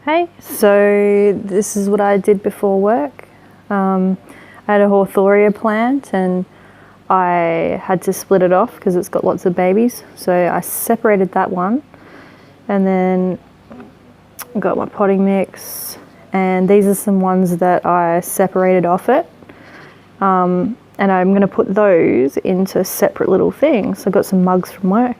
Hey, so this is what I did before work. I had a Hawthornia plant and I had to split it off because it's got lots of babies. So I separated that one and then got my potting mix, and these are some ones that I separated off it. And I'm going to put those into separate little things. I got some mugs from work.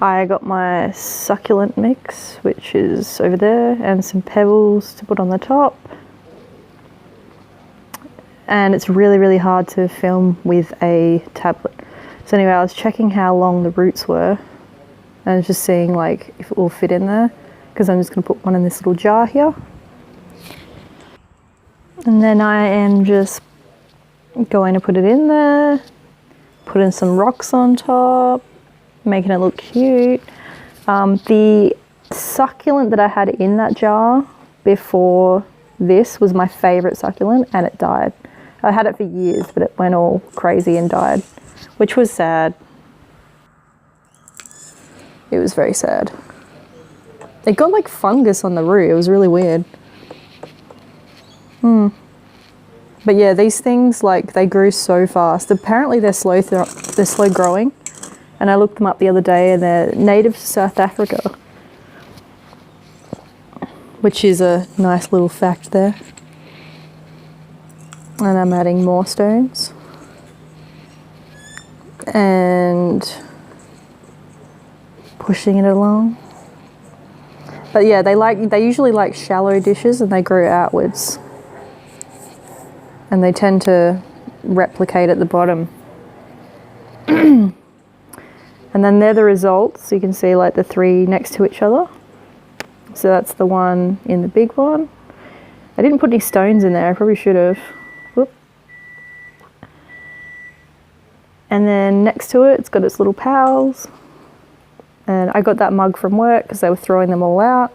I got my succulent mix, which is over there, and some pebbles to put on the top. And it's really, really hard to film with a tablet. So anyway, I was checking how long the roots were and just seeing like if it will fit in there, because I'm just going to put one in this little jar here. And then I am just going to put it in there, put in some rocks on top, making it look cute. The succulent that I had in that jar before this was my favorite succulent, and it died. I had it for years, but it went all crazy and died, which was sad. It was very sad. It got like fungus on the root. It was really weird. But yeah, these things, like, they grew so fast. Apparently they're slow growing. And I looked them up the other day, and they're native to South Africa, which is a nice little fact there. And I'm adding more stones. And pushing it along. But yeah, they usually like shallow dishes, and they grow outwards. And they tend to replicate at the bottom. And then they're the results. So you can see like the three next to each other. So that's the one in the big one. I didn't put any stones in there. I probably should have. Whoop. And then next to it, it's got its little pals. And I got that mug from work because they were throwing them all out.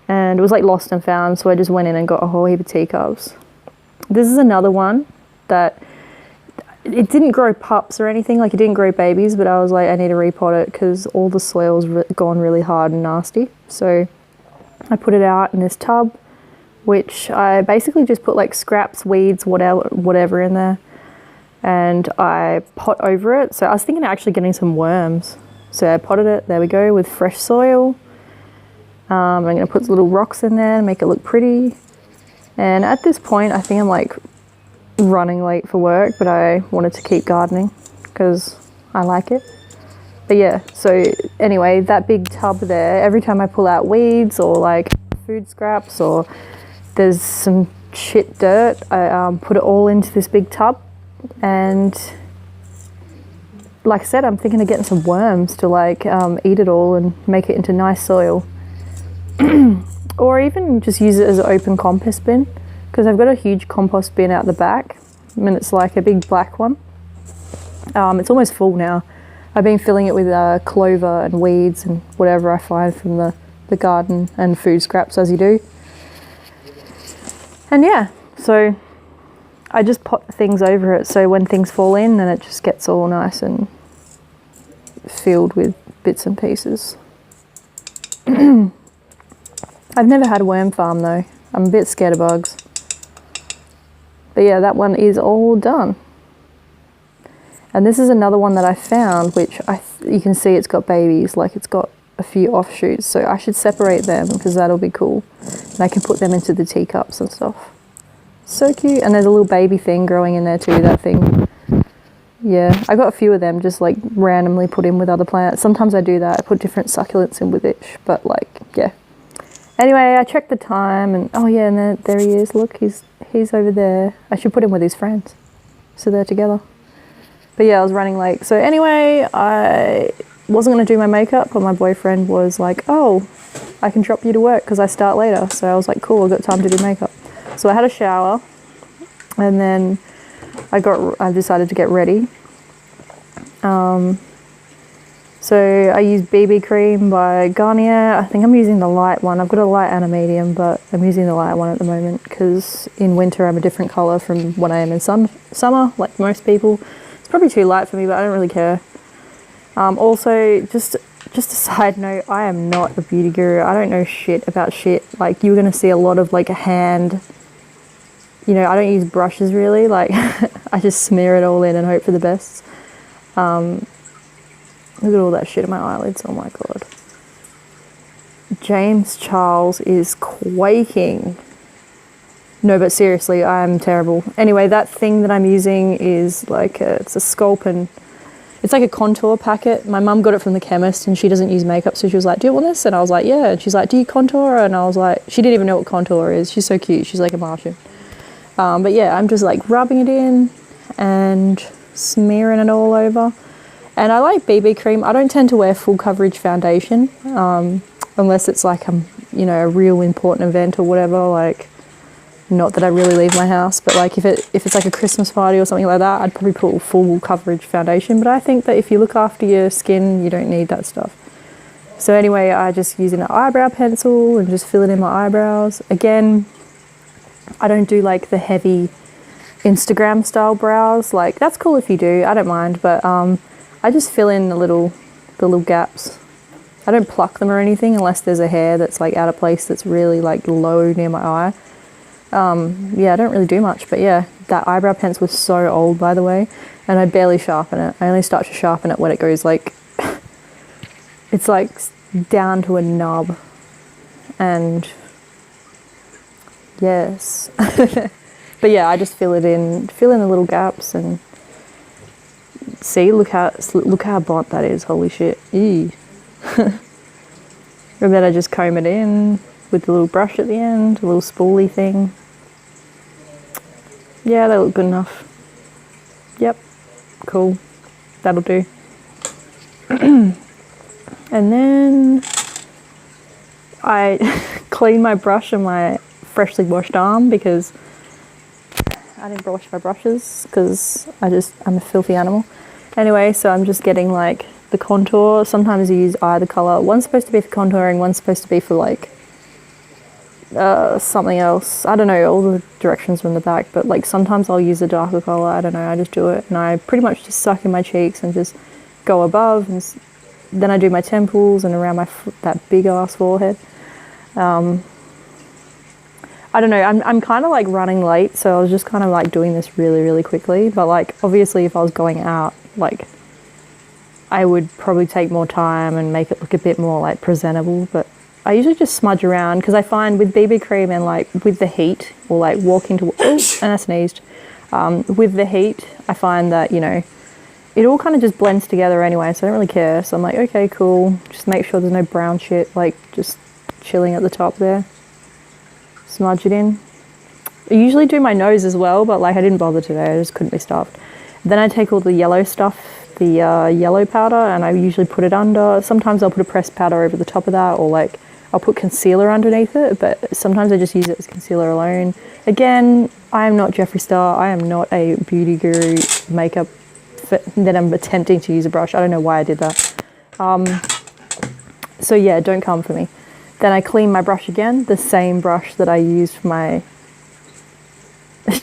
And it was like lost and found. So I just went in and got a whole heap of teacups. This is another one that it didn't grow pups or anything, like it didn't grow babies, but I was like, I need to repot it because all the soil's gone really hard and nasty. So I put it out in this tub, which I basically just put like scraps, weeds, whatever in there, and I pot over it. So I was thinking of actually getting some worms. So I potted it, there we go, with fresh soil. I'm going to put little rocks in there and make it look pretty. And at this point, I think I'm like running late for work, but I wanted to keep gardening because I like it. But yeah, so anyway, that big tub there, every time I pull out weeds or like food scraps or there's some shit dirt, I put it all into this big tub. And like I said, I'm thinking of getting some worms to like eat it all and make it into nice soil. Or even just use it as an open compost bin, because I've got a huge compost bin out the back. I mean, it's like a big black one. It's almost full now. I've been filling it with clover and weeds and whatever I find from the garden and food scraps, as you do. And yeah, so I just pot things over it, so when things fall in, then it just gets all nice and filled with bits and pieces. I've never had a worm farm though. I'm a bit scared of bugs. But yeah, that one is all done. And this is another one that I found, which you can see it's got babies, like it's got a few offshoots. So I should separate them because that'll be cool. And I can put them into the teacups and stuff. So cute. And there's a little baby thing growing in there too, that thing. Yeah, I got a few of them just like randomly put in with other plants. Sometimes I do that. I put different succulents in with it, but like, yeah. Anyway, I checked the time and oh yeah, and there he is. Look, he's over there. I should put him with his friends so they're together. But yeah, I was running late. So anyway, I wasn't going to do my makeup, but my boyfriend was like, oh, I can drop you to work because I start later. So I was like, cool, I've got time to do makeup. So I had a shower and then I decided to get ready. So I used BB cream by Garnier. I think I'm using the light one. I've got a light and a medium, but I'm using the light one at the moment because in winter I'm a different colour from when I am in summer, like most people. It's probably too light for me, but I don't really care. Also, just a side note, I am not a beauty guru. I don't know shit about shit. Like, you're gonna see a lot of like a hand, you know, I don't use brushes really. Like, I just smear it all in and hope for the best. Look at all that shit in my eyelids. Oh my god. James Charles is quaking. No, but seriously, I'm terrible. Anyway, that thing that I'm using is like it's a Sculpin. It's like a contour packet. My mum got it from the chemist and she doesn't use makeup, so she was like, do you want this? And I was like, yeah. And she's like, do you contour? And I was like, she didn't even know what contour is. She's so cute. She's like a Martian. But yeah, I'm just like rubbing it in and smearing it all over. And I like BB cream. I don't tend to wear full coverage foundation unless it's like you know, a real important event or whatever. Like, not that I really leave my house, but like if it's like a Christmas party or something like that, I'd probably put full coverage foundation. But I think that if you look after your skin, you don't need that stuff. So anyway, I just use an eyebrow pencil and just fill it in my eyebrows. Again, I don't do like the heavy Instagram style brows. Like, that's cool if you do, I don't mind, but I just fill in the little gaps. I don't pluck them or anything unless there's a hair that's like out of place that's really like low near my eye. Yeah, I don't really do much, but yeah, that eyebrow pencil was so old, by the way, and I barely sharpen it. I only start to sharpen it when it goes like, it's like down to a nub, and yes. But yeah, I just fill in the little gaps, and see, look how blunt that is. Holy shit. Eee. And then I just comb it in with the little brush at the end, a little spoolie thing. Yeah, they look good enough. Yep, cool. That'll do. And then I clean my brush and my freshly washed arm because I didn't wash my brushes because I'm a filthy animal. Anyway, so I'm just getting like the contour. Sometimes I use either colour. One's supposed to be for contouring, one's supposed to be for like something else. I don't know, all the directions are in the back, but like sometimes I'll use a darker colour. I don't know, I just do it, and I pretty much just suck in my cheeks and just go above, and then I do my temples and around that big ass forehead. I don't know, I'm kind of like running late, so I was just kind of like doing this really, really quickly, but like obviously if I was going out, like I would probably take more time and make it look a bit more like presentable, but I usually just smudge around because I find with BB cream and like with the heat, or like walking to, and I sneezed, with the heat, I find that, you know, it all kind of just blends together anyway, so I don't really care. So I'm like, okay, cool, just make sure there's no brown shit like just chilling at the top there. Smudge it in. I usually do my nose as well, but like I didn't bother today, I just couldn't be stopped. Then I take all the yellow stuff, the yellow powder, and I usually put it under. Sometimes I'll put a pressed powder over the top of that, or like I'll put concealer underneath it, but sometimes I just use it as concealer alone. Again, I am not Jeffree Star. I am not a beauty guru makeup that I'm attempting to use a brush. I don't know why I did that. So yeah, don't come for me. Then I clean my brush again, the same brush that I used for my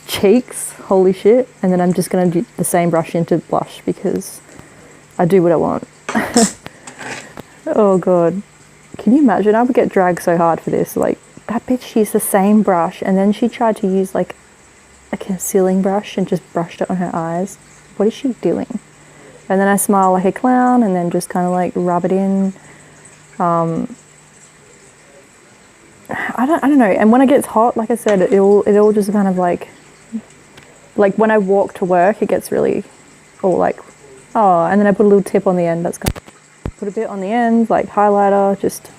cheeks. Holy shit. And then I'm just going to do the same brush into blush because I do what I want. Oh god. Can you imagine? I would get dragged so hard for this. Like, that bitch used the same brush and then she tried to use like a concealing brush and just brushed it on her eyes. What is she doing? And then I smile like a clown and then just kind of like rub it in. I don't know. And when it gets hot, like I said, it all just kind of like when I walk to work, it gets really, or like, oh, and then I put a little tip on the end. That's kind of, put a bit on the end, like highlighter, just,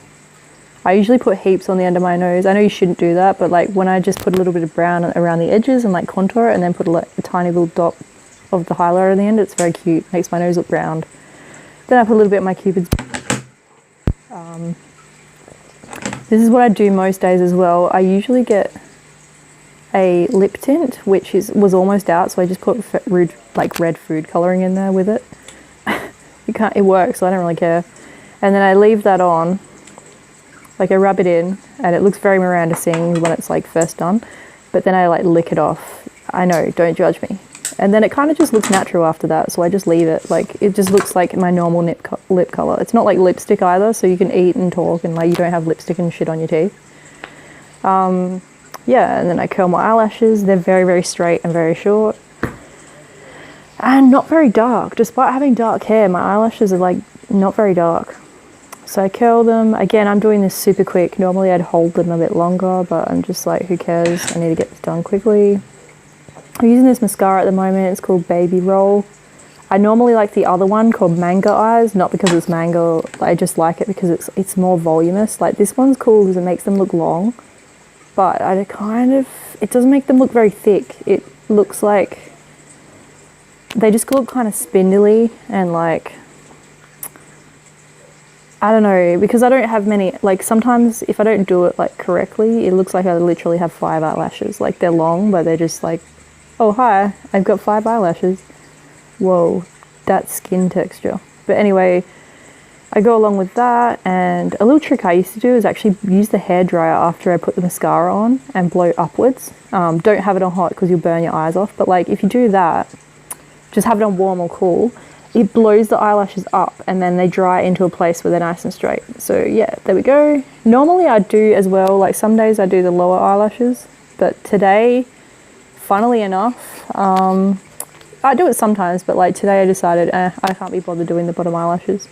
I usually put heaps on the end of my nose. I know you shouldn't do that, but like when I just put a little bit of brown around the edges and like contour it and then put a tiny little dot of the highlighter on the end, it's very cute, makes my nose look round. Then I put a little bit of my Cupid's. This is what I do most days as well. I usually get a lip tint, which was almost out, so I just put red food colouring in there with it. It works, so I don't really care. And then I leave that on, like I rub it in, and it looks very Miranda Sings when it's like first done, but then I like lick it off. I know, don't judge me. And then it kind of just looks natural after that, so I just leave it. Like, it just looks like my normal lip color. It's not like lipstick either, so you can eat and talk and like you don't have lipstick and shit on your teeth. Yeah, and then I curl my eyelashes. They're very, very straight and very short. And not very dark. Despite having dark hair, my eyelashes are like not very dark. So I curl them. Again, I'm doing this super quick. Normally I'd hold them a bit longer, but I'm just like, who cares? I need to get this done quickly. I'm using this mascara at the moment. It's called Baby Roll. I normally like the other one called Manga Eyes, not because it's mango. I just like it because it's more voluminous. Like, this one's cool because it makes them look long, but it doesn't make them look very thick. It looks like they just look kind of spindly and like, I don't know, because I don't have many, like sometimes if I don't do it like correctly, it looks like I literally have 5 eyelashes. Like, they're long, but they're just like, oh hi, I've got 5 eyelashes. Whoa, that's skin texture. But anyway, I go along with that, and a little trick I used to do is actually use the hairdryer after I put the mascara on and blow upwards. Don't have it on hot because you'll burn your eyes off, but like if you do that, just have it on warm or cool, it blows the eyelashes up and then they dry into a place where they're nice and straight. So yeah, there we go. Normally I do as well, like some days I do the lower eyelashes, but today, funnily enough, I do it sometimes, but like today I decided I can't be bothered doing the bottom eyelashes.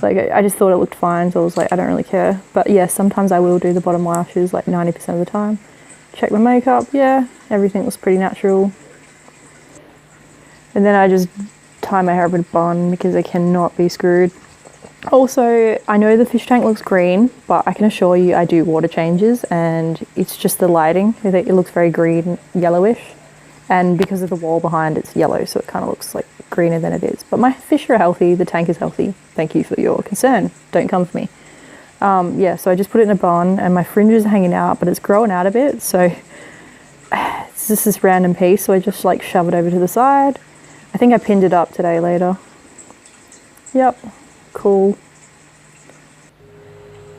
Like, I just thought it looked fine, so I was like, I don't really care. But yeah, sometimes I will do the bottom lashes like 90% of the time. Check my makeup, yeah, everything was pretty natural. And then I just tie my hair up in a bun because I cannot be screwed. Also, I know the fish tank looks green, but I can assure you I do water changes and it's just the lighting. It looks very green, yellowish. And because of the wall behind, it's yellow, so it kind of looks like greener than it is. But my fish are healthy, the tank is healthy. Thank you for your concern. Don't come for me. Yeah, so I just put it in a bun and my fringe is hanging out, but it's growing out a bit. So it's just this random piece. So I just like shove it over to the side. I think I pinned it up today later. Yep, cool.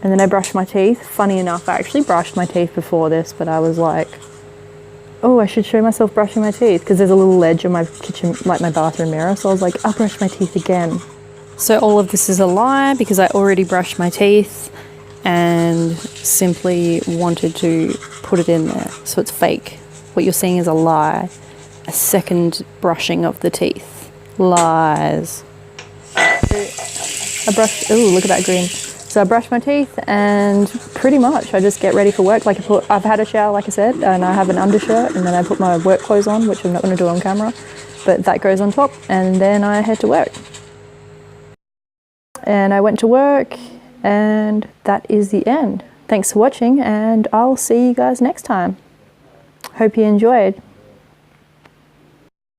And then I brush my teeth. Funny enough, I actually brushed my teeth before this, but I was like, oh, I should show myself brushing my teeth because there's a little ledge on my kitchen, like my bathroom mirror. So I was like, I'll brush my teeth again. So all of this is a lie because I already brushed my teeth and simply wanted to put it in there. So it's fake. What you're seeing is a lie. A second brushing of the teeth. Lies. I brushed, ooh, look at that green. So I brush my teeth and pretty much I just get ready for work. Like I've had a shower, like I said, and I have an undershirt and then I put my work clothes on, which I'm not going to do on camera, but that goes on top, and then I head to work. And I went to work and that is the end. Thanks for watching and I'll see you guys next time. Hope you enjoyed.